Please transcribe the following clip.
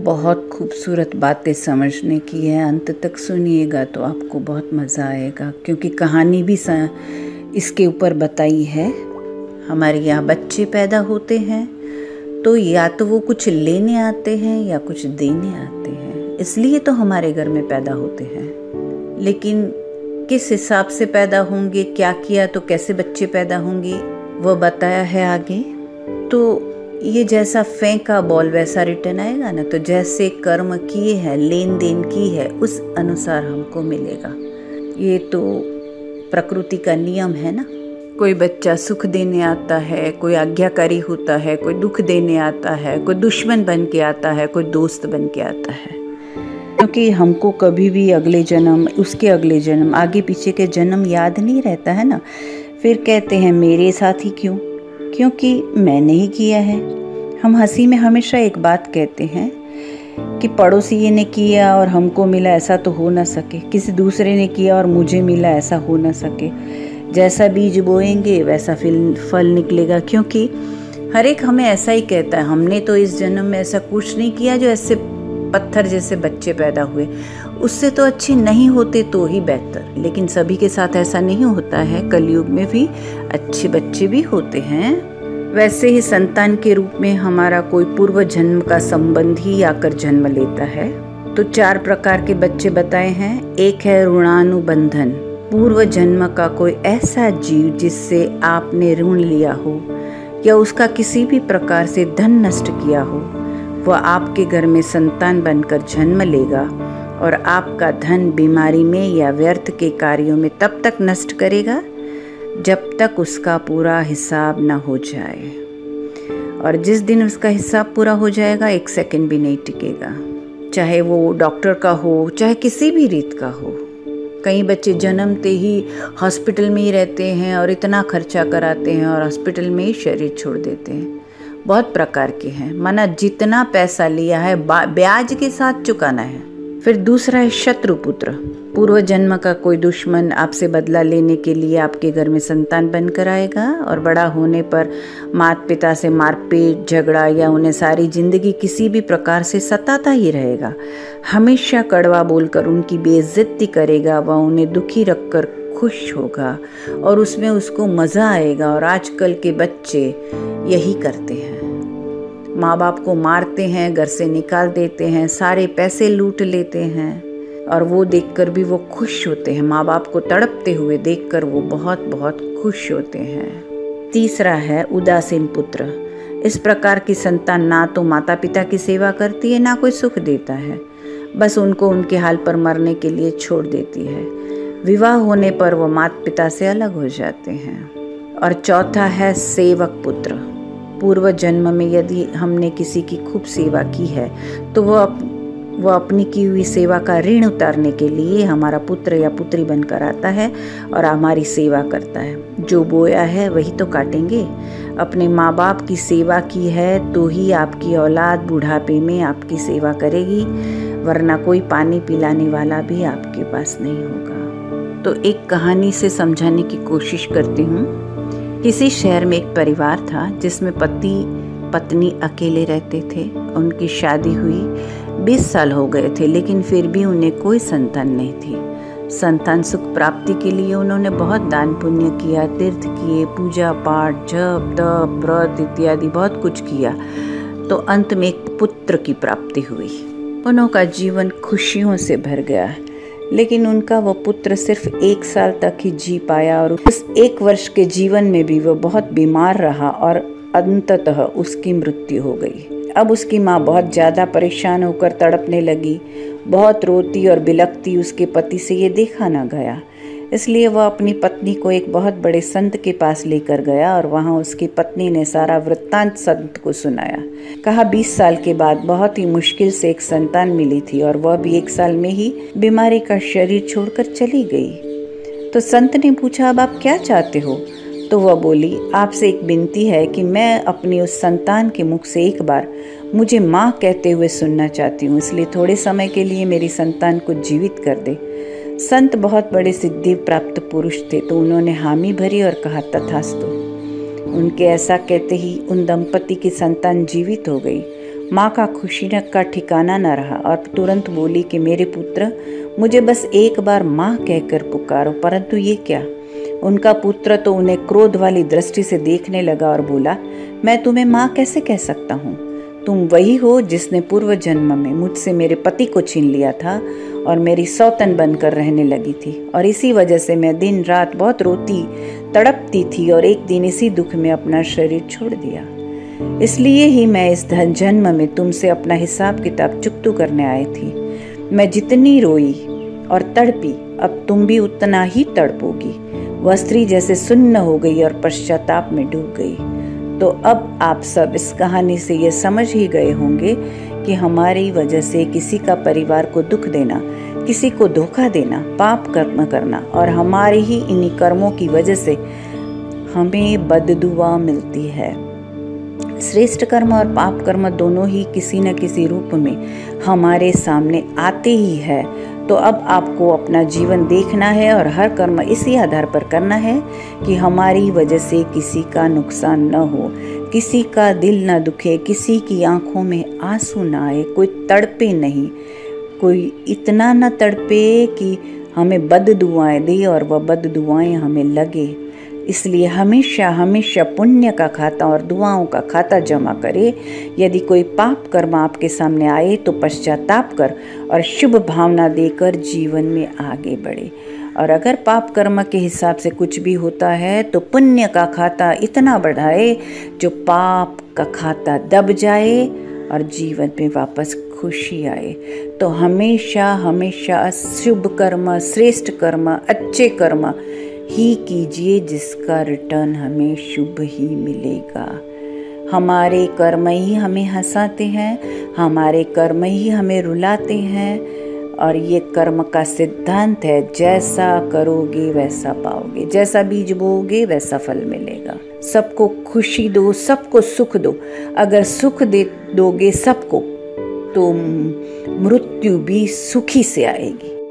बहुत खूबसूरत बातें समझने की है। अंत तक सुनिएगा तो आपको बहुत मज़ा आएगा, क्योंकि कहानी भी इसके ऊपर बताई है। हमारे यहाँ बच्चे पैदा होते हैं तो या तो वो कुछ लेने आते हैं या कुछ देने आते हैं, इसलिए तो हमारे घर में पैदा होते हैं। लेकिन किस हिसाब से पैदा होंगे, क्या किया तो कैसे बच्चे पैदा होंगे, वो बताया है आगे। तो ये जैसा फेंका बॉल वैसा रिटर्न आएगा ना, तो जैसे कर्म किए हैं, लेन देन की है, उस अनुसार हमको मिलेगा। ये तो प्रकृति का नियम है ना। कोई बच्चा सुख देने आता है, कोई आज्ञाकारी होता है, कोई दुख देने आता है, कोई दुश्मन बन के आता है, कोई दोस्त बन के आता है। क्योंकि हमको कभी भी अगले जन्म, उसके अगले जन्म, आगे पीछे के जन्म याद नहीं रहता है ना। फिर कहते हैं मेरे साथ ही क्यों, क्योंकि मैंने ही किया है। हम हंसी में हमेशा एक बात कहते हैं कि पड़ोसी ने किया और हमको मिला, ऐसा तो हो ना सके। किसी दूसरे ने किया और मुझे मिला, ऐसा हो ना सके। जैसा बीज बोएंगे वैसा फल निकलेगा, क्योंकि हर एक हमें ऐसा ही कहता है, हमने तो इस जन्म में ऐसा कुछ नहीं किया जो ऐसे पत्थर जैसे बच्चे पैदा हुए, उससे तो अच्छे नहीं होते तो ही बेहतर। लेकिन सभी के साथ ऐसा नहीं होता है, कलयुग में भी अच्छे बच्चे भी होते हैं। वैसे ही संतान के रूप में हमारा कोई पूर्व जन्म का संबंधी आकर जन्म लेता है। तो 4 प्रकार के बच्चे बताए हैं। एक है ऋणानुबंधन, पूर्व जन्म का कोई ऐसा जीव जिससे आपने ऋण लिया हो या उसका किसी भी प्रकार से धन नष्ट किया हो, वह आपके घर में संतान बनकर जन्म लेगा और आपका धन बीमारी में या व्यर्थ के कार्यों में तब तक नष्ट करेगा जब तक उसका पूरा हिसाब ना हो जाए। और जिस दिन उसका हिसाब पूरा हो जाएगा, 1 सेकंड भी नहीं टिकेगा, चाहे वो डॉक्टर का हो, चाहे किसी भी रीत का हो। कई बच्चे जन्मते ही हॉस्पिटल में ही रहते हैं और इतना खर्चा कराते हैं और हॉस्पिटल में ही शरीर छोड़ देते हैं। बहुत प्रकार के हैं, माना जितना पैसा लिया है ब्याज के साथ चुकाना है। फिर दूसरा है शत्रुपुत्र, पूर्व जन्म का कोई दुश्मन आपसे बदला लेने के लिए आपके घर में संतान बनकर आएगा और बड़ा होने पर माता पिता से मारपीट, झगड़ा या उन्हें सारी जिंदगी किसी भी प्रकार से सताता ही रहेगा। हमेशा कड़वा बोलकर उनकी बेइज्जती करेगा, वह उन्हें दुखी रखकर खुश होगा और उसमें उसको मज़ा आएगा। और आजकल के बच्चे यही करते हैं, माँ बाप को मारते हैं, घर से निकाल देते हैं, सारे पैसे लूट लेते हैं और वो देखकर भी वो खुश होते हैं। माँ बाप को तड़पते हुए देखकर वो बहुत बहुत खुश होते हैं। तीसरा है उदासीन पुत्र, इस प्रकार की संतान ना तो माता पिता की सेवा करती है, ना कोई सुख देता है, बस उनको उनके हाल पर मरने के लिए छोड़ देती है। विवाह होने पर वो माता पिता से अलग हो जाते हैं। और चौथा है सेवक पुत्र, पूर्व जन्म में यदि हमने किसी की खूब सेवा की है तो वो अपनी की हुई सेवा का ऋण उतारने के लिए हमारा पुत्र या पुत्री बनकर आता है और हमारी सेवा करता है। जो बोया है वही तो काटेंगे। अपने माँ बाप की सेवा की है तो ही आपकी औलाद बुढ़ापे में आपकी सेवा करेगी, वरना कोई पानी पिलाने वाला भी आपके पास नहीं होगा। तो एक कहानी से समझाने की कोशिश करती हूँ। किसी शहर में एक परिवार था जिसमें पति पत्नी अकेले रहते थे। उनकी शादी हुई 20 साल हो गए थे, लेकिन फिर भी उन्हें कोई संतान नहीं थी। संतान सुख प्राप्ति के लिए उन्होंने बहुत दान पुण्य किया, तीर्थ किए, पूजा पाठ, जप तप व्रत इत्यादि बहुत कुछ किया। तो अंत में एक पुत्र की प्राप्ति हुई। उनका जीवन खुशियों से भर गया, लेकिन उनका वो पुत्र सिर्फ 1 साल तक ही जी पाया और उस 1 वर्ष के जीवन में भी वो बहुत बीमार रहा और अंततः उसकी मृत्यु हो गई। अब उसकी माँ बहुत ज़्यादा परेशान होकर तड़पने लगी, बहुत रोती और बिलखती। उसके पति से ये देखा ना गया, इसलिए वह अपनी पत्नी को एक बहुत बड़े संत के पास लेकर गया और वहाँ उसकी पत्नी ने सारा वृत्तांत संत को सुनाया। कहा 20 साल के बाद बहुत ही मुश्किल से एक संतान मिली थी और वह भी 1 साल में ही बीमारी का शरीर छोड़कर चली गई। तो संत ने पूछा, अब आप क्या चाहते हो? तो वह बोली, आपसे एक विनती है कि मैं अपनी उस संतान के मुख से एक बार मुझे माँ कहते हुए सुनना चाहती हूँ, इसलिए थोड़े समय के लिए मेरी संतान को जीवित कर दे। संत बहुत बड़े सिद्धि प्राप्त पुरुष थे, तो उन्होंने हामी भरी और कहा तथास्तु। उनके ऐसा कहते ही उन दंपति की संतान जीवित हो गई। माँ का खुशी का ठिकाना न रहा और तुरंत बोली कि मेरे पुत्र, मुझे बस एक बार माँ कहकर पुकारो। परंतु ये क्या? उनका पुत्र तो उन्हें क्रोध वाली दृष्टि से देखने लगा और बोला, मैं तुम्हें माँ कैसे कह सकता हूँ? तुम वही हो जिसने पूर्व जन्म में मुझसे मेरे पति को छीन लिया था और मेरी सौतन बनकर रहने लगी थी, और इसी वजह से मैं दिन रात बहुत रोती तड़पती थी और एक दिन इसी दुख में अपना शरीर छोड़ दिया। इसलिए ही मैं इस जन्म में तुमसे अपना हिसाब किताब चुकतू करने आई थी। मैं जितनी रोई और तड़पी, अब तुम भी उतना ही तड़पोगी। वह स्त्री जैसे सुन्न हो गई और पश्चाताप में डूब गई। तो अब आप सब इस कहानी से ये समझ ही गए होंगे कि हमारी वजह से किसी का परिवार को दुख देना, किसी को धोखा देना, पाप कर्म करना और हमारे ही इन्हीं कर्मों की वजह से हमें बददुआ मिलती है। श्रेष्ठ कर्म और पाप कर्म दोनों ही किसी न किसी रूप में हमारे सामने आते ही है। तो अब आपको अपना जीवन देखना है और हर कर्म इसी आधार पर करना है कि हमारी वजह से किसी का नुकसान न हो, किसी का दिल न दुखे, किसी की आंखों में आंसू न आए, कोई तड़पे नहीं, कोई इतना न तड़पे कि हमें बददुआएं दे और वह बददुआएं हमें लगे। इसलिए हमेशा हमेशा पुण्य का खाता और दुआओं का खाता जमा करे। यदि कोई पाप कर्म आपके सामने आए तो पश्चाताप कर और शुभ भावना देकर जीवन में आगे बढ़े। और अगर पाप कर्म के हिसाब से कुछ भी होता है तो पुण्य का खाता इतना बढ़ाए जो पाप का खाता दब जाए और जीवन में वापस खुशी आए। तो हमेशा हमेशा शुभ कर्म, श्रेष्ठ कर्म, अच्छे कर्म ही कीजिए जिसका रिटर्न हमें शुभ ही मिलेगा। हमारे कर्म ही हमें हंसाते हैं, हमारे कर्म ही हमें रुलाते हैं, और ये कर्म का सिद्धांत है, जैसा करोगे वैसा पाओगे, जैसा बीज बोओगे वैसा फल मिलेगा। सबको खुशी दो, सबको सुख दो। अगर सुख दे दोगे सबको तो मृत्यु भी सुखी से आएगी।